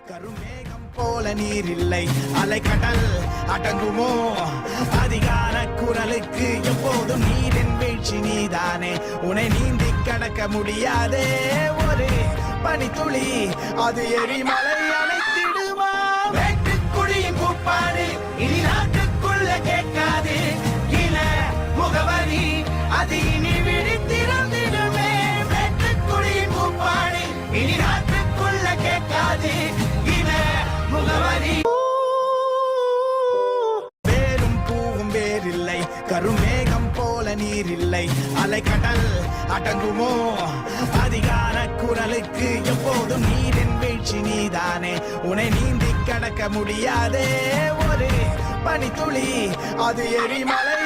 கருமேகம் போல நீர் இல்லை, அலைக்கடல் அடங்குமோ? அதிகார குரலுக்கு எப்போதும் நீரின் வீழ்ச்சி நீதானே. உன்னை நீந்தி கடக்க முடியாதே ஒரு பனித்துளி, அது எரிமலை அணைத்திடுமா? வேட்டுக்குடியின் கூப்பாடு இனி நாட்டுக்குள்ள கேட்காது. இன முகவரி அது இனி விழித்திறந்திடுமே. வேட்டுக்குடியின் கூப்பாடு இனி நாட்டுக்குள்ள கேட்காது. இன முகவரி வேறும் பூவும் வேறில்லை, கருமேகம் போல நீர் இல்லை, அலைக்கடல் அடங்குமோ? அதிகார குரலுக்கு எப்போதும் நீரின் வீழ்ச்சி நீதானே. உன்னை நீந்தி கடக்க முடியாதே ஒரு பனித்துளி, அது எரிமலை